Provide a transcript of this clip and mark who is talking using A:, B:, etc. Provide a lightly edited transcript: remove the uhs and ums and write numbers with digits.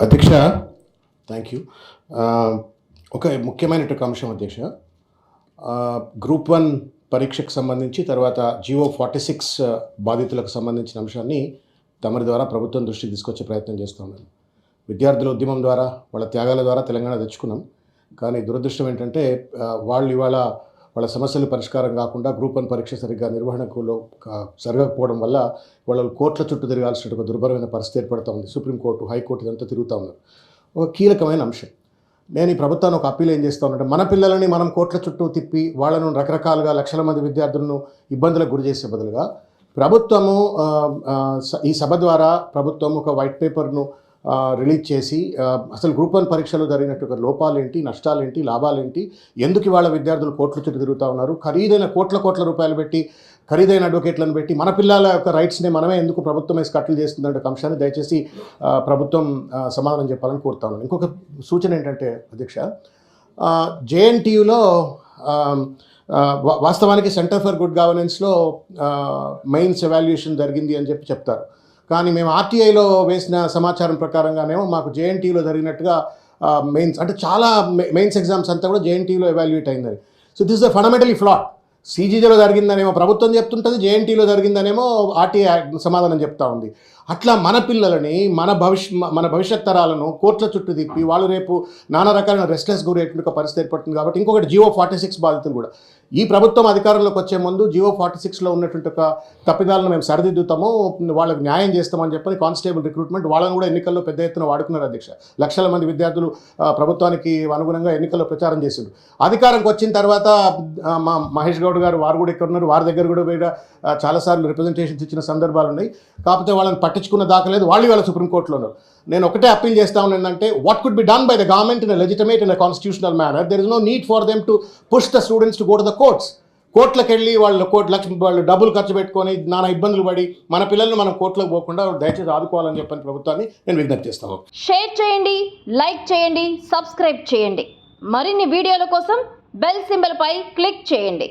A: అధ్యక్ష, thank you. ఒక ముఖ్యమైనటువంటి అంశం అధ్యక్ష. గ్రూప్ 1 పరీక్షకు సంబంధించి తర్వాత GO46 బాధితులకు సంబంధించిన అంశాన్ని తమరి ద్వారా ప్రభుత్వం దృష్టికి తీసుకొచ్చే ప్రయత్నం చేస్తున్నాను. విద్యార్థుల ఉద్యమం ద్వారా వాళ్ళ త్యాగాల ద్వారా తెలంగాణ తెచ్చుకున్నాం. కానీ దురదృష్టం ఏంటంటే వాళ్ళు ఇవాళ వాళ్ళ సమస్యలు పరిష్కారం కాకుండా గ్రూప్ 1 పరీక్ష సరిగ్గా నిర్వహణకులో జరగకపోవడం వల్ల వాళ్ళు కోర్టుల చుట్టూ తిరగాల్సిన ఒక దుర్భరమైన పరిస్థితి ఏర్పడుతూ ఉంది. సుప్రీంకోర్టు, హైకోర్టు ఇదంతా తిరుగుతూ ఉన్నారు. ఒక కీలకమైన అంశం. నేను ఈ ప్రభుత్వాన్ని ఒక అప్పీల్ ఏం చేస్తూ ఉన్నానంటే, మన పిల్లలని మనం కోర్టుల చుట్టూ తిప్పి వాళ్ళను రకరకాలుగా లక్షల మంది విద్యార్థులను ఇబ్బందులకు గురి చేసే బదులుగా ప్రభుత్వము ఈ సభ ద్వారా ప్రభుత్వం ఒక వైట్ పేపర్ను రిలీజ్ చేసి అసలు గ్రూప్ 1 పరీక్షలో జరిగినట్టు లోపాలేంటి, నష్టాలేంటి, లాభాలేంటి, ఎందుకు వాళ్ళ విద్యార్థులు కోట్ల చుట్టూ తిరుగుతూ ఉన్నారు, ఖరీదైన కోట్ల రూపాయలు పెట్టి ఖరీదైన అడ్వకేట్లను పెట్టి మన పిల్లల యొక్క రైట్స్ని మనమే ఎందుకు ప్రభుత్వం వేసి కట్టలు చేస్తుందంటే అంశాన్ని దయచేసి ప్రభుత్వం సమాధానం చెప్పాలని కోరుతా ఉన్నాను. ఇంకొక సూచన ఏంటంటే అధ్యక్ష, JNTUలో వాస్తవానికి సెంటర్ ఫర్ గుడ్ గవర్నెన్స్లో మెయిన్స్ ఎవాల్యుయేషన్ జరిగింది అని చెప్తారు. కానీ మేము RTIలో వేసిన సమాచారం ప్రకారంగానేమో మాకు JNTUలో జరిగినట్టుగా మెయిన్స్ అంటే చాలా మెయిన్స్ ఎగ్జామ్స్ అంతా కూడా JNTUలో ఎవాల్యుయేట్ అయిందని. So this is a fundamentally flat. CGJలో జరిగిందనేమో ప్రభుత్వం చెప్తుంటుంది, JNTUలో జరిగిందనేమో RTI సమాధానం చెప్తా ఉంది. అట్లా మన పిల్లలని మన భవిష్యత్ తరాలను కోర్టుల చుట్టూ తిప్పి వాళ్ళు రేపు నానా రకాలైన రెస్ట్లెస్ గురయ్యేటువంటి పరిస్థితి ఏర్పడుతుంది. కాబట్టి ఇంకొకటి GO46 బాధితులు కూడా ఈ ప్రభుత్వం అధికారంలోకి వచ్చే ముందు GO46లో ఉన్నటువంటి ఒక తప్పిదాలను మేము సరిదిద్దుతాము, వాళ్ళకి న్యాయం చేస్తామని చెప్పని కానిస్టేబుల్ రిక్రూట్మెంట్ వాళ్ళని కూడా ఎన్నికల్లో పెద్ద ఎత్తున వాడుకున్నారు అధ్యక్ష. లక్షల మంది విద్యార్థులు ప్రభుత్వానికి అనుగుణంగా ఎన్నికల్లో ప్రచారం చేసిండ్రు. అధికారంకి వచ్చిన తర్వాత మా మహేష్ గౌడ్ గారు వారు కూడా ఇక్కడ ఉన్నారు, వారి దగ్గర కూడా చాలాసార్లు రిప్రజెంటేషన్స్ ఇచ్చిన సందర్భాలు ఉన్నాయి. కాకపోతే వాళ్ళని పట్టించుకున్న దాఖలేదు. వాళ్ళు వాళ్ళ సుప్రీంకోర్టులో ఉన్నారు. నేను ఒకటే అప్పీల్ చేస్తా ఉన్నాను ఏంటంటే, what could be done by the government in legitimate in constitutional manner, there is no need for them to push the students to go to the courts. కోర్టులకు వెళ్ళి వాళ్ళు డబ్బులు ఖర్చు పెట్టుకొని నానా ఇబ్బందులు పడి మన పిల్లల్ని మనం కోర్టులకు పోకుండా దయచేసి ఆదుకోవాలని చెప్పని ప్రభుత్వాన్ని నేను విజ్ఞప్తి చేస్తాను.
B: షేర్ చేయండి, లైక్ చేయండి, సబ్స్క్రైబ్ చేయండి. మరిన్ని వీడియోల కోసం బెల్ సింబల్ పై క్లిక్ చేయండి.